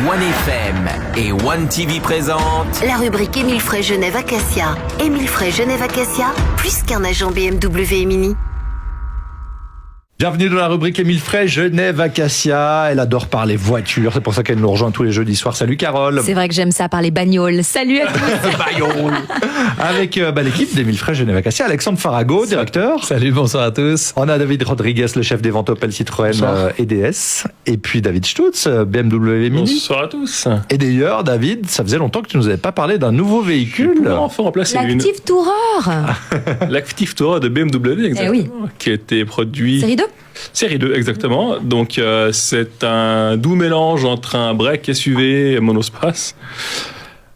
OneFM et OneTV présentent la rubrique Émile Frey Genève Acacia. Émile Frey Genève Acacia, plus qu'un agent BMW et Mini. Bienvenue dans la rubrique Émile Frey Genève Acacia. Elle adore parler voitures, c'est pour ça qu'elle nous rejoint tous les jeudis soirs. Salut Carole. C'est vrai que j'aime ça parler bagnoles. Salut à tous. Avec l'équipe d'Émile Frey Genève Acacia, Alexandre Farago, directeur. Salut, bonsoir à tous. On a David Rodriguez, le chef des ventes Opel Citroën et DS. Et puis David Stutz, BMW Mini. Bonsoir à tous. Et d'ailleurs, David, ça faisait longtemps que tu nous avais pas parlé d'un nouveau véhicule. Enfin remplacer L'Active Tourer. L'Active Tourer de BMW, exactement, qui a été produit... Série 2, exactement. Donc, c'est un doux mélange entre un break SUV et monospace.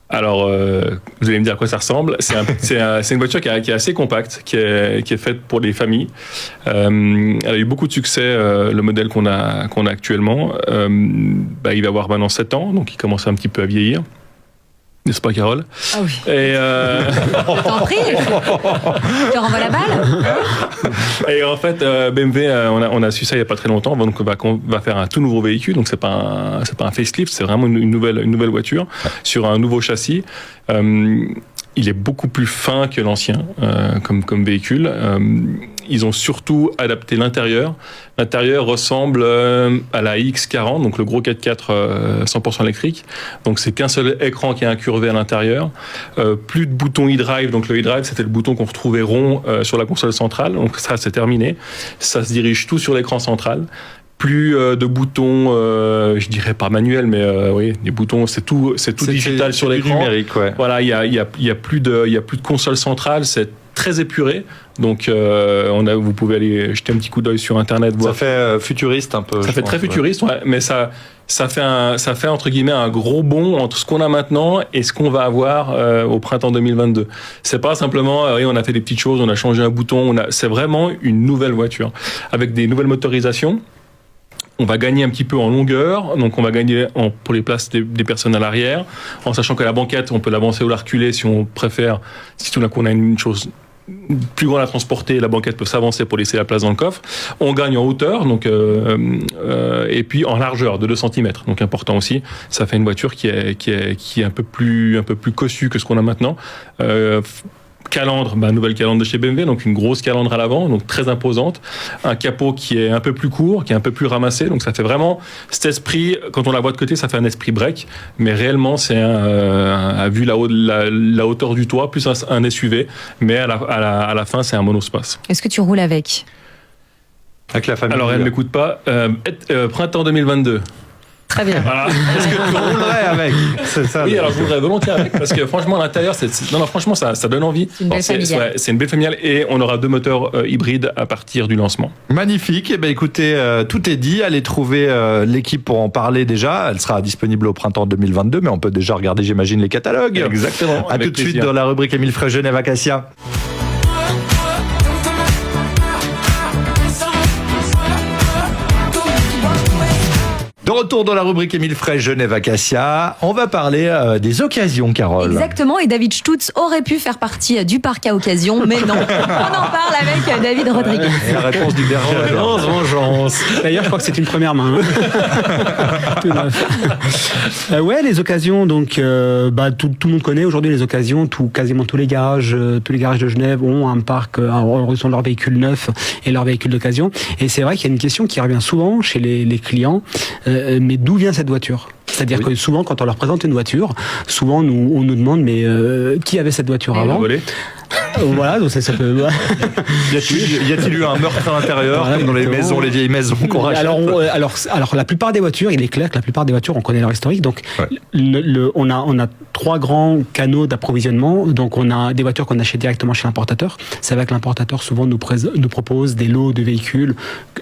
Alors, vous allez me dire à quoi ça ressemble. C'est une voiture qui est assez compacte, qui est faite pour les familles. Elle a eu beaucoup de succès, le modèle qu'on a actuellement. Il va avoir maintenant 7 ans, donc il commence un petit peu à vieillir. N'est-ce pas, Carole? Ah oui. Et T'en prie, je te renvoie la balle. Et en fait, BMW, on a su ça il y a pas très longtemps. Donc, on va faire un tout nouveau véhicule. Donc, c'est pas un facelift, c'est vraiment une nouvelle voiture sur un nouveau châssis. Il est beaucoup plus fin que l'ancien comme véhicule. Ils ont surtout adapté l'intérieur. L'intérieur ressemble à la X40, donc le gros 4x4 100% électrique. Donc c'est qu'un seul écran qui est incurvé à l'intérieur. Plus de boutons e-drive. Donc le e-drive, c'était le bouton qu'on retrouvait rond sur la console centrale. Donc ça, c'est terminé. Ça se dirige tout sur l'écran central. Plus de boutons, je dirais pas manuel, mais oui, des boutons, c'est tout digital sur l'écran. Numérique, ouais. Voilà, il y a plus de console centrale, c'est très épuré. Donc vous pouvez aller jeter un petit coup d'œil sur internet, voir. Ça fait futuriste un peu. Ça fait très futuriste, ouais, mais ça fait entre guillemets un gros bond entre ce qu'on a maintenant et ce qu'on va avoir au printemps 2022. C'est pas simplement on a fait des petites choses, on a changé un bouton, c'est vraiment une nouvelle voiture avec des nouvelles motorisations. On va gagner un petit peu en longueur, donc on va gagner pour les places des personnes à l'arrière, en sachant que la banquette, on peut l'avancer ou la reculer si on préfère. Si tout d'un coup on a une chose plus grande à transporter, la banquette peut s'avancer pour laisser la place dans le coffre. On gagne en hauteur, donc et puis en largeur de 2 cm, donc important aussi. Ça fait une voiture qui est un peu plus cossue que ce qu'on a maintenant. Calandre, nouvelle calandre de chez BMW, donc une grosse calandre à l'avant, donc très imposante. Un capot qui est un peu plus court, qui est un peu plus ramassé, donc ça fait vraiment cet esprit, quand on la voit de côté, ça fait un esprit break, mais réellement c'est vu la hauteur du toit, plus un SUV, mais à la fin c'est un monospace. Est-ce que tu roules avec la famille? Alors elle ne m'écoute pas. Printemps 2022. Très bien. Voilà. Est-ce que tu roulerais avec? C'est ça. Oui, alors je voudrais volontiers avec, parce que franchement, l'intérieur, franchement, ça donne envie. C'est une belle familiale. C'est une belle familiale, et on aura 2 moteurs hybrides à partir du lancement. Magnifique. Eh ben, écoutez, tout est dit. Allez trouver l'équipe pour en parler déjà. Elle sera disponible au printemps 2022, mais on peut déjà regarder, j'imagine, les catalogues. Exactement. À tout de suite dans la rubrique Émile Frey Genève Acacia. De retour dans la rubrique Émile Frey Genève Acacia, on va parler des occasions, Carole. Exactement, et David Stutz aurait pu faire partie du parc à occasion, mais non. On en parle avec David Rodriguez. Et la réponse du berger. Vengeance. D'ailleurs, je crois que c'est une première main. Ouais, les occasions, donc tout le monde connaît aujourd'hui les occasions. Quasiment tous les garages de Genève ont un parc, ont leurs véhicules neufs et leurs véhicules d'occasion. Et c'est vrai qu'il y a une question qui revient souvent chez les clients. Mais d'où vient cette voiture ? C'est-à-dire que souvent, quand on leur présente une voiture, souvent on nous demande qui avait cette voiture avant ? Voilà, donc ça peut. Y a-t-il eu un meurtre à l'intérieur, comme dans les vieilles maisons qu'on rachète ? Alors, la plupart des voitures, il est clair que la plupart des voitures, on connaît leur historique. Donc, on a 3 grands canaux d'approvisionnement. Donc, on a des voitures qu'on achète directement chez l'importateur. C'est vrai que l'importateur souvent nous propose des lots de véhicules.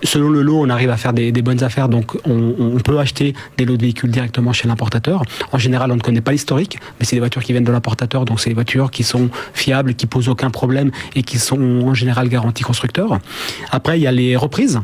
Selon le lot, on arrive à faire des bonnes affaires. Donc, on peut acheter des lots de véhicules directement chez l'importateur. En général, on ne connaît pas l'historique, mais c'est des voitures qui viennent de l'importateur. Donc, c'est des voitures qui sont fiables, qui posent aucun problème et qui sont en général garanties constructeurs. Après, il y a les reprises.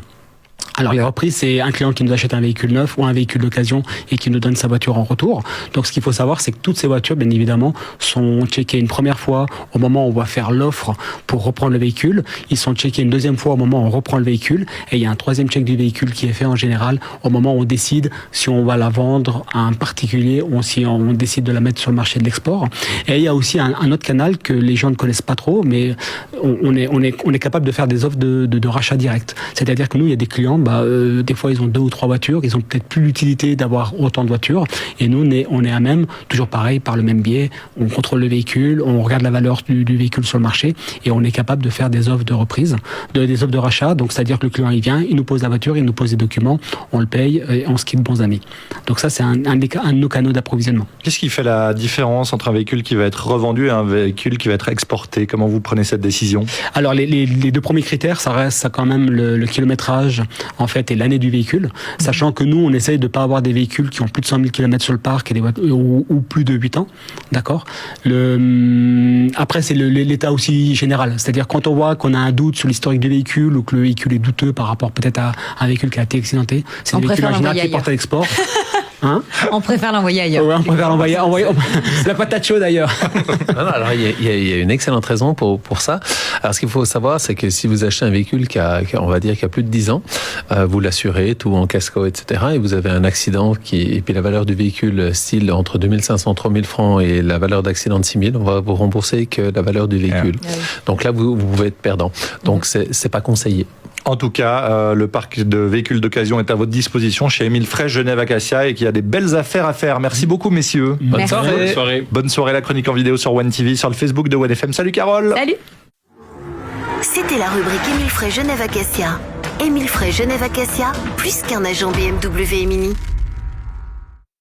Alors les reprises, c'est un client qui nous achète un véhicule neuf ou un véhicule d'occasion et qui nous donne sa voiture en retour. Donc ce qu'il faut savoir, c'est que toutes ces voitures, bien évidemment, sont checkées une première fois au moment où on va faire l'offre pour reprendre le véhicule. Ils sont checkés une deuxième fois au moment où on reprend le véhicule. Et il y a un troisième check du véhicule qui est fait en général au moment où on décide si on va la vendre à un particulier ou si on décide de la mettre sur le marché de l'export. Et il y a aussi un autre canal que les gens ne connaissent pas trop, mais on est capable de faire des offres de rachat direct. C'est-à-dire que nous, il y a des clients, des fois ils ont 2 ou 3 voitures, ils ont peut-être plus l'utilité d'avoir autant de voitures, et nous on est à même, toujours pareil, par le même biais, on contrôle le véhicule, on regarde la valeur du véhicule sur le marché, et on est capable de faire des offres de reprise, des offres de rachat. Donc c'est-à-dire que le client il vient, il nous pose la voiture, il nous pose des documents, on le paye et on se quitte bons amis. Donc ça c'est un de nos canaux d'approvisionnement. Qu'est-ce qui fait la différence entre un véhicule qui va être revendu et un véhicule qui va être exporté? Comment vous prenez cette décision? Alors les 2 premiers critères, ça reste quand même le kilométrage en fait et l'année du véhicule, sachant que nous on essaye de pas avoir des véhicules qui ont plus de 100 000 km sur le parc et ou plus de 8 ans, d'accord. Après c'est l'état aussi général, c'est-à-dire quand on voit qu'on a un doute sur l'historique du véhicule ou que le véhicule est douteux par rapport peut-être à un véhicule qui a été accidenté, c'est un véhicule en général qui porte à l'export. Hein? On préfère l'envoyer ailleurs. Ouais, on préfère l'envoyer. La patate chaude ailleurs. Alors il y a une excellente raison pour ça. Alors ce qu'il faut savoir, c'est que si vous achetez un véhicule qui a plus de 10 ans, vous l'assurez, tout en casco, etc. Et vous avez un accident et puis la valeur du véhicule style entre 2500 et 3000 francs et la valeur d'accident de 6000, on va vous rembourser que la valeur du véhicule. Ah oui. Donc là, vous pouvez être perdant. Donc c'est pas conseillé. En tout cas, le parc de véhicules d'occasion est à votre disposition chez Émile Frey, Genève Acacia, et qu'il y a des belles affaires à faire. Merci beaucoup, messieurs. Bonne soirée. Bonne soirée, la chronique en vidéo sur One TV, sur le Facebook de One FM. Salut Carole. Salut. C'était la rubrique Émile Frey Genève Acacia. Émile Frey Genève Acacia, plus qu'un agent BMW et Mini.